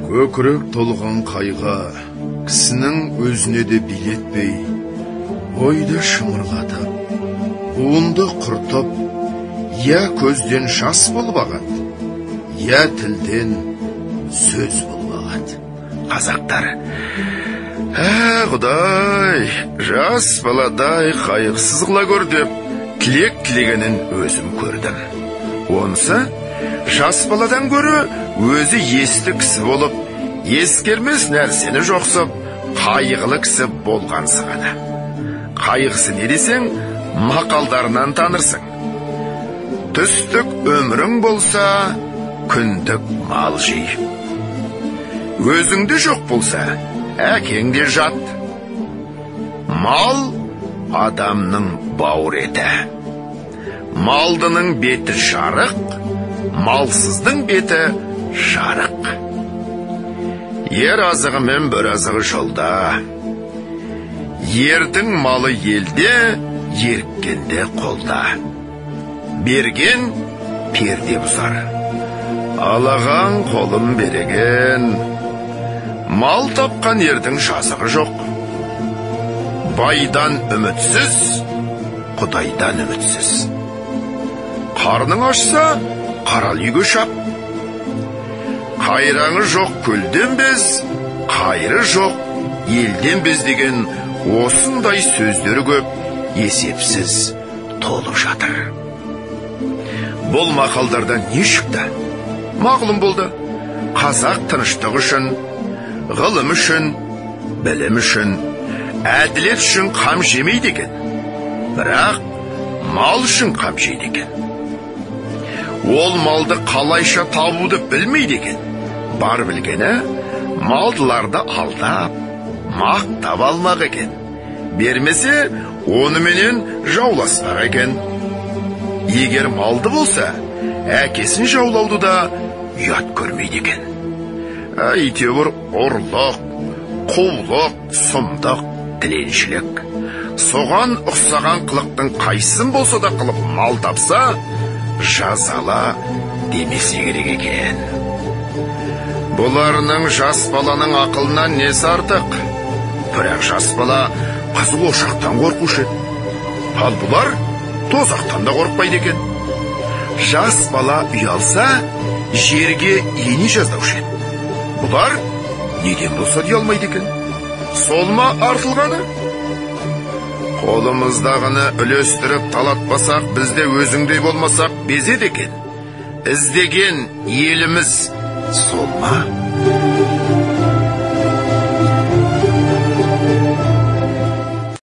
Көкірек толған қайға, кісінің өзіне де билетпей, ойды шымырлатып, буынды құртып, я көзден жас болып ағады, я тілден сөз болып ағады. Қазақтар, Құдай, жас баладай қайғысыз қыла көр деп, тілек тілегенін өзім көрдім. Онысы, жас баладан көрі өзі есті кісі болып, ескермес нәрсені жоқсып, қайғылы кісі болғансы ғана. Қайғысы не десең, мақалдарынан танырсың. Түстік өмірің болса, күндік мал жей. Өзіңде жоқ болса, әкеңде жат. Мал адамның бауыр еті. Малдының беті жарық, малсыздың беті жарық. Ер азығы мен бір азығы жолда. Ердің малы елде, еріккенде қолда. Берген перде бұзар, алаған қолын береген. Мал тапқан ердің жазығы жоқ. Байдан үмітсіз, Құдайдан үмітсіз. Қарның ашса, қарал үйге шап. Қайраңы жоқ көлден без, қайры жоқ елден без деген осындай сөздері көп, есепсіз толып жатыр. Бұл мақалдардан не шықты? Мағлұм болды. Қазақ тыныштық үшін, ғылым үшін, білім үшін, әділет үшін қам жемейді екен. Бірақ мал үшін қам жейді екен. Ол малды қалайша табуды білмейді екен. Бар білгені, малдыларды алдап, мақтап алмақ екен. Бермесе, оныменен жауласпақ екен. Егер малды болса, әкесін жаулауды да ұят көрмейді екен. Әйтеуір ұрлық, қулық, сұмдық, тіленшілік. Соған ұқсаған қылықтың қайсын болса да қылып мал тапса, жазала демесе керек екен. Бұларының жас баланың ақылынан несі артық? Бірақ жас бала қызыл ошақтан қорқушы еді. Ал бұлар тозақтан да қорқпайды екен. Жас бала ұялса, жерге ені жаздаушы еді. Бұлар неден болса дей алмайды екен. Сол ма артылғаны? Қолымыздағыны үлестіріп талатпасақ, бізде өзіңдей болмасақ безеді екен. Іздеген еліміз сол ма?